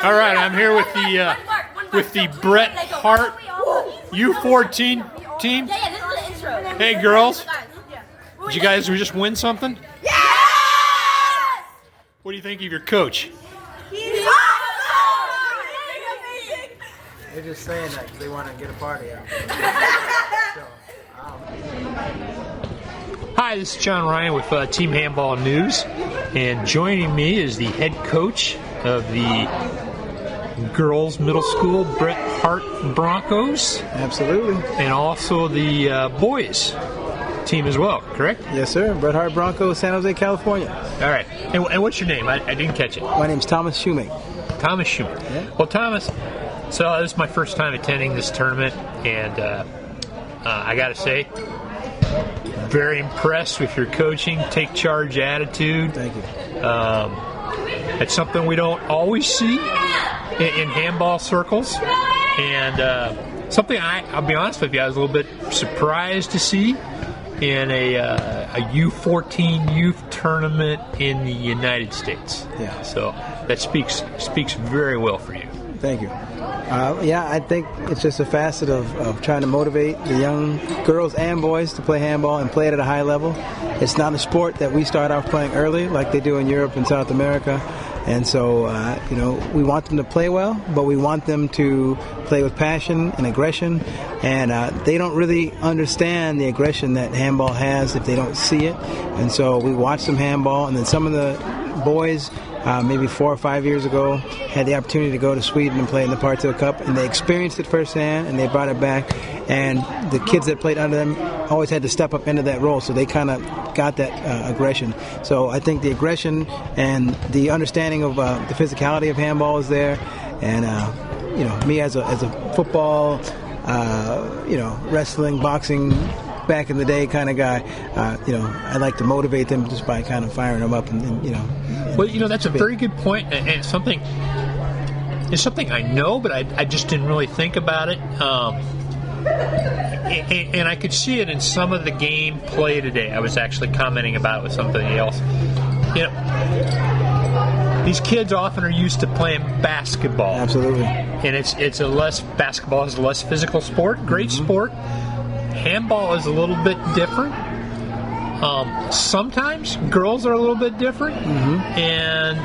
All right, I'm here with the Bret Harte U14 team. Hey, girls. Did you guys just win something? Yes! What do you think of your coach? He's awesome! They're just saying that because they want to get a party out. Hi, this is John Ryan with Team Handball News, and joining me is the head coach of the girls' middle school, Bret Harte Broncos. Absolutely. And also the boys' team as well, correct? Yes, sir. Bret Harte Broncos, San Jose, California. All right. And what's your name? I didn't catch it. My name's Thomas Schumake. Thomas Schumake. Yeah. Well, Thomas, so this is my first time attending this tournament, and I got to say, very impressed with your coaching, take charge attitude. Thank you. It's something we don't always see in handball circles, and something I'll be honest with you, I was a little bit surprised to see in a U14 youth tournament in the United States. Yeah. So that speaks very well for you. Thank you. I think it's just a facet of trying to motivate the young girls and boys to play handball and play it at a high level. It's not a sport that we start off playing early like they do in Europe and South America. And so, we want them to play well, but we want them to play with passion and aggression. And they don't really understand the aggression that handball has if they don't see it. And so we watch them handball, and then some of the boys, maybe 4 or 5 years ago, had the opportunity to go to Sweden and play in the Partille Cup, and they experienced it firsthand, and they brought it back. And the kids that played under them always had to step up into that role, so they kind of got that aggression. So I think the aggression and the understanding of the physicality of handball is there. And me as a football, wrestling, boxing, back in the day kind of guy, I like to motivate them just by kind of firing them up and. Well, that's a very good point, and it's something I know, but I just didn't really think about it. And I could see it in some of the game play today. I was actually commenting about it with somebody else. These kids often are used to playing basketball. Absolutely. And basketball is a less physical sport, great sport. Handball is a little bit different. Sometimes girls are a little bit different, and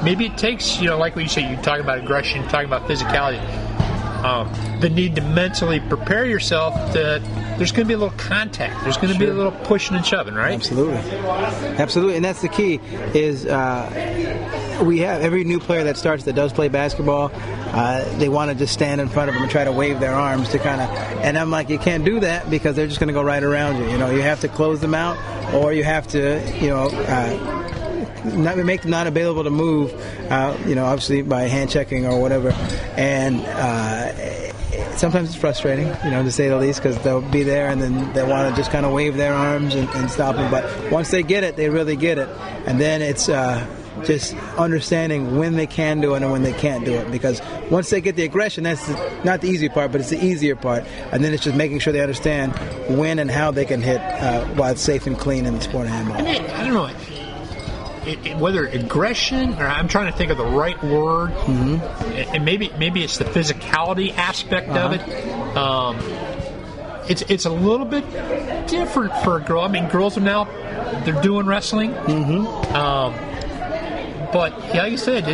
maybe it takes, like what you say, you talk about aggression, talking about physicality, the need to mentally prepare yourself that there's going to be a little contact, there's going to be a little pushing and shoving, right? Absolutely, and that's the key is we have every new player that does play basketball, they want to just stand in front of them and try to wave their arms to kind of, and I'm like, you can't do that because they're just going to go right around you. You have to close them out, or you have to, make them not available to move, obviously by hand checking or whatever. And sometimes it's frustrating, to say the least, because they'll be there and then they want to just kind of wave their arms and stop them. But once they get it, they really get it. And then it's just understanding when they can do it and when they can't do it. Because once they get the aggression, that's not the easy part, but it's the easier part. And then it's just making sure they understand when and how they can hit while it's safe and clean in the sport of handball. I don't know. Whether aggression, or I'm trying to think of the right word, and maybe it's the physicality aspect of it. It's a little bit different for a girl. I mean, girls are now, they're doing wrestling. But like you said,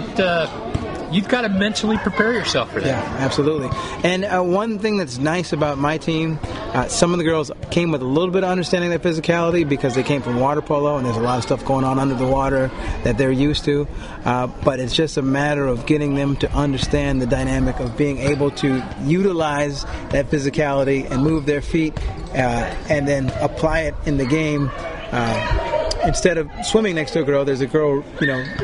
you've got to mentally prepare yourself for that. Yeah, absolutely. And one thing that's nice about my team, some of the girls came with a little bit of understanding of their physicality because they came from water polo, and there's a lot of stuff going on under the water that they're used to. But it's just a matter of getting them to understand the dynamic of being able to utilize that physicality and move their feet and then apply it in the game. Instead of swimming next to a girl, there's a girl,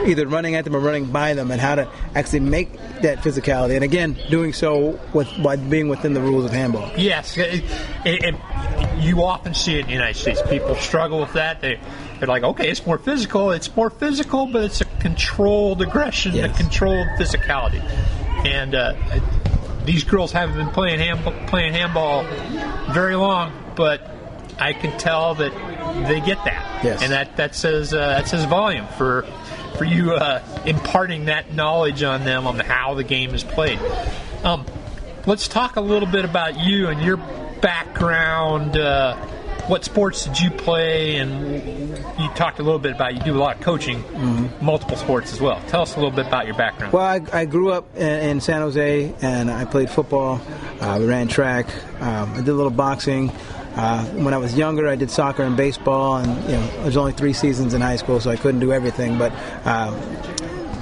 either running at them or running by them, and how to actually make that physicality. And again, doing so by being within the rules of handball. Yes, and you often see it in the United States. People struggle with that. They're like, okay, it's more physical, but it's a controlled aggression, a controlled physicality. And these girls haven't been playing handball very long, but I can tell that they get that, yes. And that says volume for for you imparting that knowledge on them on how the game is played. Let's talk a little bit about you and your background. What sports did you play? And you talked a little bit about you do a lot of coaching, multiple sports as well. Tell us a little bit about your background. Well, I grew up in San Jose, and I played football. We ran track. I did a little boxing. When I was younger, I did soccer and baseball, and there was only 3 seasons in high school, so I couldn't do everything. But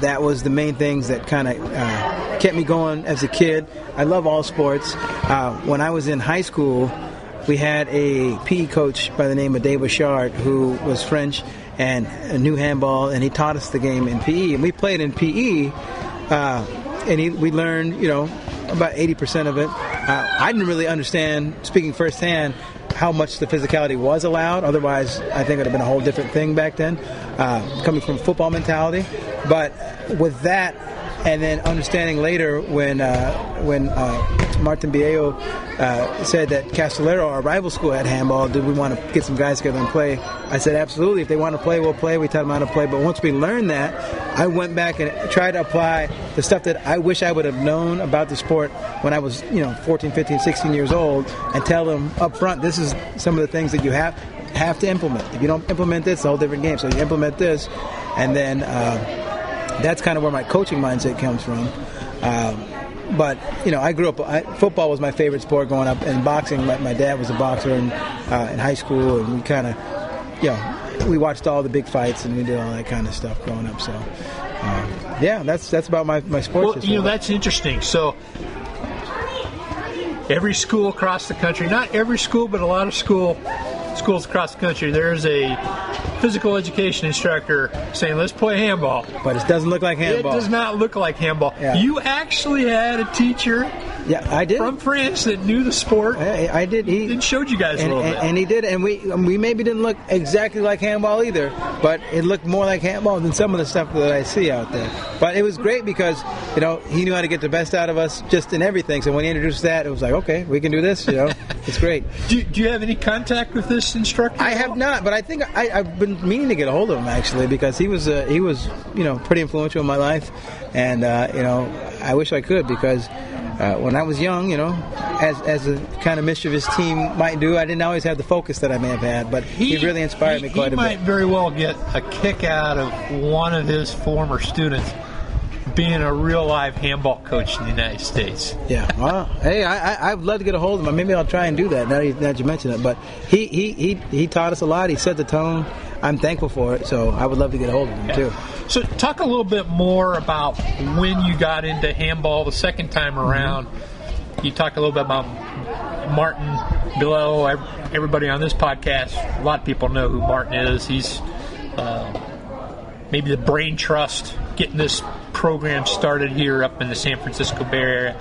that was the main things that kind of kept me going as a kid. I love all sports. When I was in high school, we had a PE coach by the name of Dave Bouchard who was French and knew handball, and he taught us the game in PE. And we played in PE, and we learned, about 80% of it. I didn't really understand, speaking firsthand, how much the physicality was allowed. Otherwise, I think it would have been a whole different thing back then, coming from football mentality. But with that, and then understanding later when Martin Biello said that Castellero, our rival school, had handball, did we want to get some guys together and play? I said, absolutely. If they want to play, we'll play. We taught them how to play. But once we learned that, I went back and tried to apply the stuff that I wish I would have known about the sport when I was 14, 15, 16 years old, and tell them up front, this is some of the things that you have to implement. If you don't implement this, it's a whole different game. So you implement this, and then that's kind of where my coaching mindset comes from. But I grew up. Football was my favorite sport growing up, and boxing. My dad was a boxer in high school, and we kind of, we watched all the big fights, and we did all that kind of stuff growing up. So, that's about my sports. Well, that's interesting. So, every school across the country, not every school, but a lot of schools across the country, there's a physical education instructor saying, let's play handball. But it doesn't look like handball. It does not look like handball. Yeah. You actually had a teacher I did. From France that knew the sport. I did. He showed you guys a little bit. And he did. And we maybe didn't look exactly like handball either, but it looked more like handball than some of the stuff that I see out there. But it was great because, he knew how to get the best out of us just in everything. So when he introduced that, it was like, okay, we can do this, It's great. Do you have any contact with this instructor? I have not, but I think I've been meaning to get a hold of him, actually, because he was pretty influential in my life. And, I wish I could, because when I was young, as a kind of mischievous team might do, I didn't always have the focus that I may have had, but he really inspired me quite a bit. He might very well get a kick out of one of his former students being a real live handball coach in the United States. Yeah. Well, hey, I'd love to get a hold of him. Maybe I'll try and do that now that you mention it. But he taught us a lot. He set the tone. I'm thankful for it, so I would love to get a hold of him, too. So talk a little bit more about when you got into handball the second time around. Mm-hmm. You talked a little bit about Martin Biello. Everybody on this podcast, a lot of people know who Martin is. He's maybe the brain trust getting this program started here up in the San Francisco Bay Area.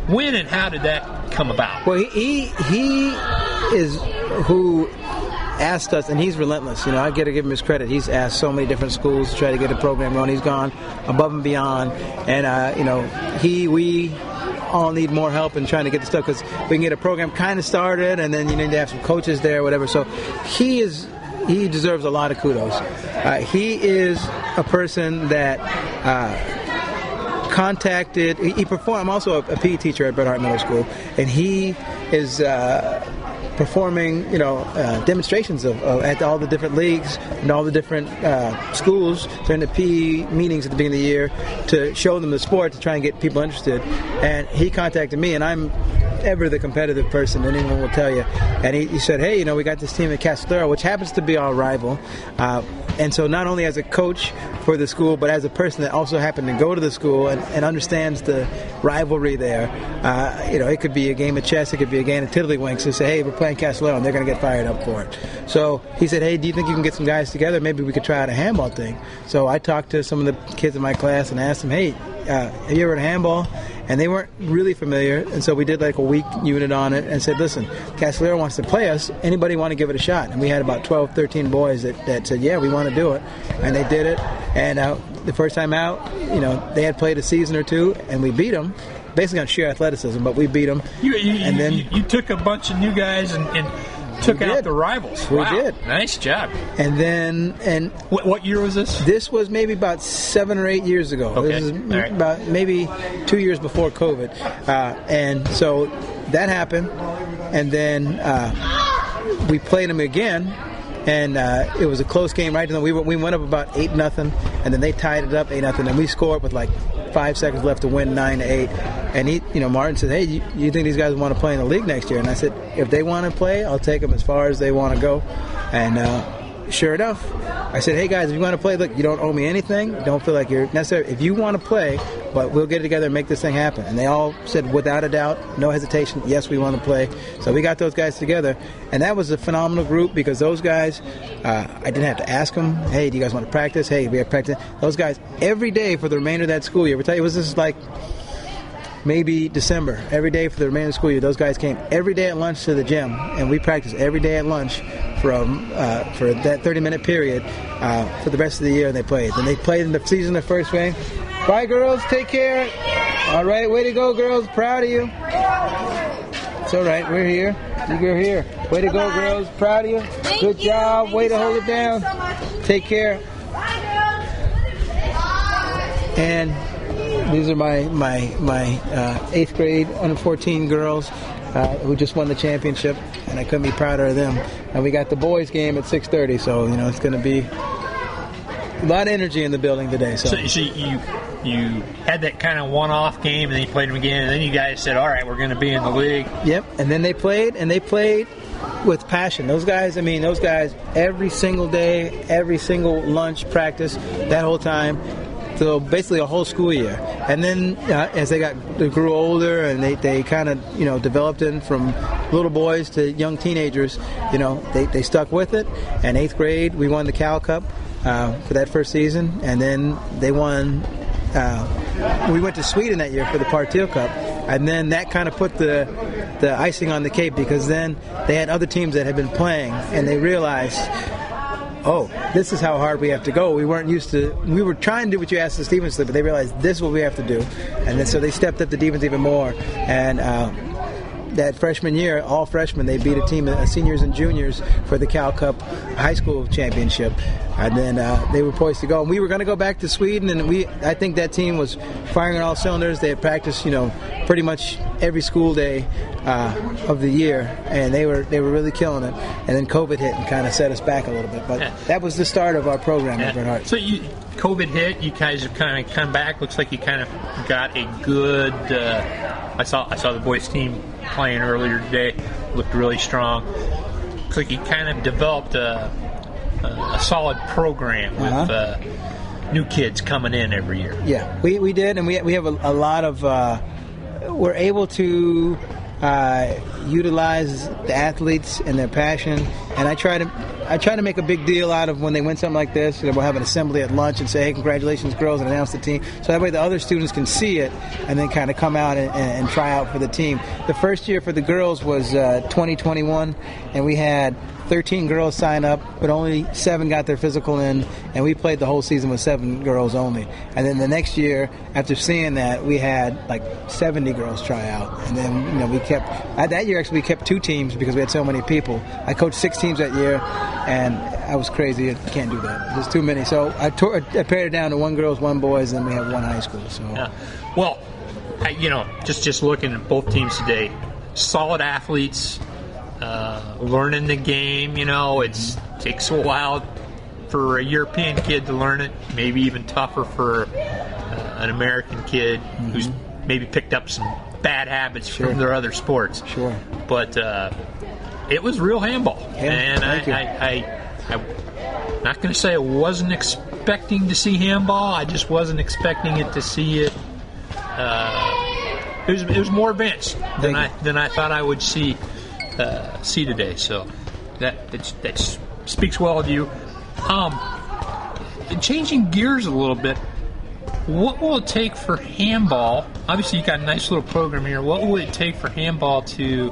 When and how did that come about? Well, he is who asked us, and he's relentless. I got to give him his credit. He's asked so many different schools to try to get a program going. He's gone above and beyond, and we all need more help in trying to get the stuff, because we can get a program kind of started, and then you need to have some coaches there, whatever. So he deserves a lot of kudos. He is a person that contacted. He performed. I'm also a PE teacher at Bret Harte Middle School, and he is performing, demonstrations at all the different leagues and all the different schools during the PE meetings at the beginning of the year to show them the sport, to try and get people interested. And he contacted me, and I'm ever the competitive person, anyone will tell you. And he said, hey, we got this team at Castellero, which happens to be our rival. And so not only as a coach for the school, but as a person that also happened to go to the school and understands the rivalry there. It could be a game of chess, it could be a game of tiddlywinks. They say, hey, we're playing Castellero, and they're going to get fired up for it. So he said, hey, do you think you can get some guys together? Maybe we could try out a handball thing. So I talked to some of the kids in my class and asked them, hey, have you ever heard of handball? And they weren't really familiar, and so we did like a week unit on it and said, listen, Castellero wants to play us. Anybody want to give it a shot? And we had about 12, 13 boys that said, yeah, we want to do it. And they did it. And the first time out, they had played a season or two, and we beat them, basically on sheer athleticism, but we beat them. You took a bunch of new guys and took out the rivals. We did. Nice job. And then, what year was this? This was maybe about 7 or 8 years ago. Okay. This is right. about maybe 2 years before COVID. And so that happened. And then we played them again. And it was a close game, right? We went up about 8-0, and then they tied it up 8-0, and we scored with like 5 seconds left to win 9-8. And Martin said, "Hey, you think these guys want to play in the league next year?" And I said, "If they want to play, I'll take them as far as they want to go." And sure enough, I said, "Hey guys, if you want to play, look, you don't owe me anything. Don't feel like you're necessary. If you want to play, but we'll get together and make this thing happen." And they all said, without a doubt, no hesitation, yes, we want to play. So we got those guys together, and that was a phenomenal group because those guys, I didn't have to ask them, "Hey, do you guys want to practice?" "Hey, we have practice." Those guys, every day for the remainder of that school year, it was just like maybe December, every day for the remainder of the school year, those guys came every day at lunch to the gym, and we practiced every day at lunch for that 30-minute period for the rest of the year, and they played. And they played in the season the first way. Bye, girls. Take care. All right. Way to go, girls. Proud of you. It's all right. We're here. You're here. Way to go, girls. Proud of you. Good job. Way to hold it down. Take care. And these are my 8th grade under 14 girls who just won the championship, and I couldn't be prouder of them. And we got the boys game at 6:30, so it's going to be a lot of energy in the building today. So you had that kind of one-off game, and then you played them again, and then you guys said, "All right, we're going to be in the league." Yep, and then they played with passion. Those guys every single day, every single lunch practice, that whole time. So basically a whole school year. And then as they grew older and they kind of developed in from little boys to young teenagers, they stuck with it. And 8th grade we won the Cal Cup for that first season, and then they won. We went to Sweden that year for the Partille Cup, and then that kind of put the icing on the cake, because then they had other teams that had been playing, and they realized, oh, this is how hard we have to go. We were trying to do what you asked the Stevens to do, but they realized this is what we have to do. And then so they stepped up the defense even more. And that freshman year, all freshmen, they beat a team of seniors and juniors for the Cal Cup high school championship. And then they were poised to go. And we were going to go back to Sweden, and I think that team was firing on all cylinders. They had practiced, pretty much every school day of the year, and they were really killing it. And then COVID hit and kind of set us back a little bit. But that was the start of our program at Bret Harte. So COVID hit, you guys have kind of come back. Looks like you kind of got a good. I saw the boys team playing earlier today. Looked really strong. Looks like you kind of developed a solid program with new kids coming in every year. Yeah, we did, and we have a lot of. We're able to utilize the athletes and their passion, and I try to make a big deal out of when they win something like this. We'll have an assembly at lunch and say, "Hey, congratulations, girls," and announce the team. So that way the other students can see it and then kind of come out and try out for the team. The first year for the girls was 2021, and we had 13 girls sign up, but only 7 got their physical in, and we played the whole season with 7 girls only. And then the next year, after seeing that, we had like 70 girls try out. And then we kept that year. Actually, we kept 2 teams because we had so many people. I coached 6 teams that year, and I was crazy. I can't do that. There's too many. So I pared it down to 1 girls, 1 boys, and we have 1 high school. So well, just looking at both teams today, solid athletes. Learning the game, it takes a while for a European kid to learn it. Maybe even tougher for an American kid who's maybe picked up some bad habits from their other sports. Sure. But it was real handball, and I'm not going to say I wasn't expecting to see handball. I just wasn't expecting it to see it. It was more advanced than I thought I would see today, so that speaks well of you. Changing gears a little bit, what will it take for handball? Obviously, you got a nice little program here. What will it take for handball to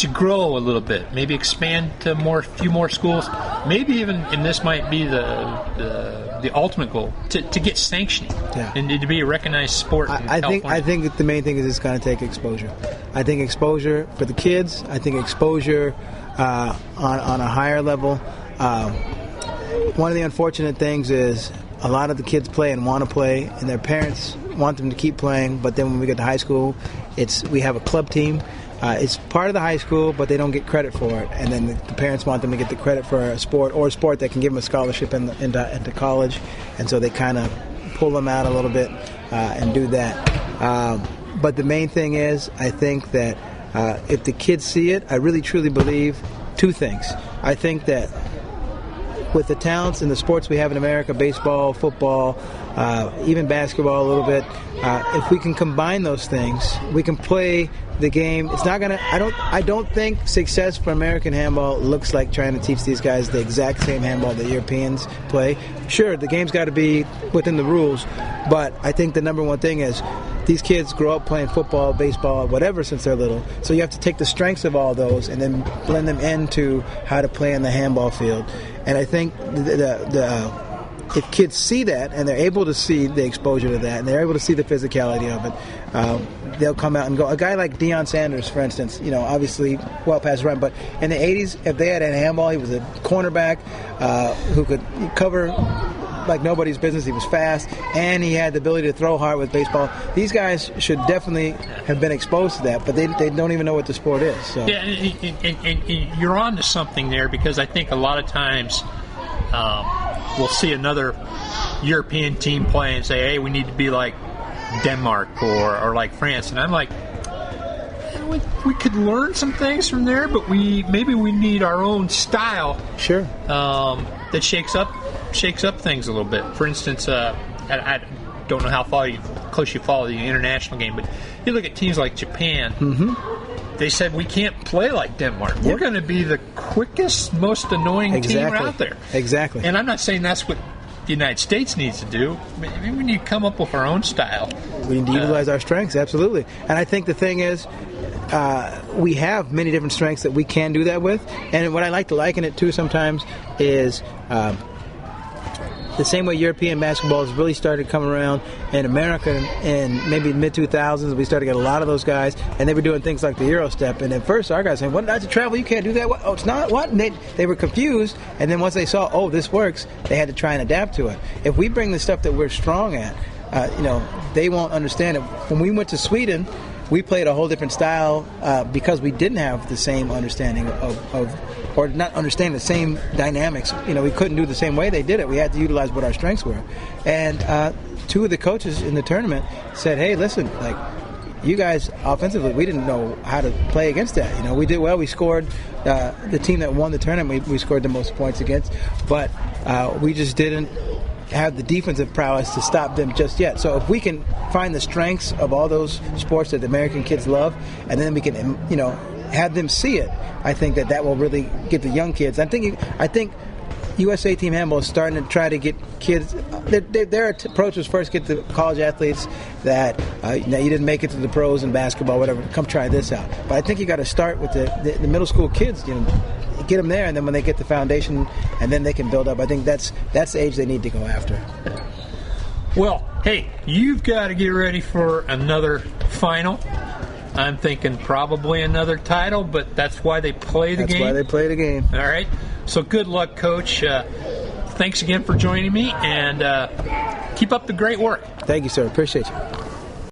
to grow a little bit, maybe expand to a few more schools, maybe even, and this might be the ultimate goal, to get sanctioning and to be a recognized sport. I think that the main thing is it's going to take exposure. I think exposure for the kids. I think exposure on a higher level. One of the unfortunate things is a lot of the kids play and want to play, and their parents want them to keep playing. But then when we get to high school, we have a club team. It's part of the high school, but they don't get credit for it. And then the parents want them to get the credit for a sport that can give them a scholarship into college. And so they kind of pull them out a little bit and do that. But the main thing is, I think that if the kids see it, I really truly believe two things. I think that with the talents and the sports we have in America, baseball, football, even basketball a little bit, if we can combine those things, we can play the game. It's not gonna. I don't think success for American handball looks like trying to teach these guys the exact same handball that Europeans play. Sure, the game's got to be within the rules, but I think the number one thing is these kids grow up playing football, baseball, whatever since they're little. So you have to take the strengths of all those and then blend them into how to play in the handball field. And I think if kids see that and they're able to see the exposure to that and they're able to see the physicality of it, they'll come out and go. A guy like Deion Sanders, for instance, obviously well past his run, but in the 80s, if they had a handball, he was a cornerback who could cover like nobody's business. He was fast, and he had the ability to throw hard with baseball. These guys should definitely have been exposed to that, but they don't even know what the sport is. So. Yeah, and you're on to something there, because I think a lot of times we'll see another European team play and say, hey, we need to be like Denmark or like France. And I'm like, we could learn some things from there, but maybe we need our own style. Sure. That shakes up things a little bit. For instance, I don't know how close you follow the international game, but you look at teams like Japan. Mm-hmm. They said we can't play like Denmark. Yep. We're going to be the quickest, most annoying team out there. Exactly. And I'm not saying that's what the United States needs to do. Maybe we need to come up with our own style. We need to utilize our strengths, absolutely. And I think the thing is, we have many different strengths that we can do that with. And what I like to liken it to sometimes is the same way European basketball has really started coming around in America in maybe mid-2000s. We started to get a lot of those guys, and they were doing things like the Euro step. And at first, our guys saying, "What? That's a travel. You can't do that. What? Oh, it's not. What?" And they were confused. And then once they saw, "Oh, this works," they had to try and adapt to it. If we bring the stuff that we're strong at, they won't understand it. When we went to Sweden, we played a whole different style because we didn't have the same understanding or not understand the same dynamics. We couldn't do the same way they did it. We had to utilize what our strengths were. And two of the coaches in the tournament said, hey, listen, like, you guys offensively, we didn't know how to play against that. We did well. We scored the team that won the tournament. We scored the most points against, but we just didn't have the defensive prowess to stop them just yet. So if we can find the strengths of all those sports that the American kids love, and then we can, have them see it, I think that will really get the young kids. I think USA Team Handball is starting to try to get kids. Their approach was first get the college athletes that you didn't make it to the pros in basketball, whatever. Come try this out. But I think you got to start with the middle school kids. Get them there, and then when they get the foundation, and then they can build up. I think that's the age they need to go after. Well, hey, you've got to get ready for another final. I'm thinking probably another title, but that's why they play the game. That's why they play the game. All right. So good luck, Coach. Thanks again for joining me, and keep up the great work. Thank you, sir. Appreciate you.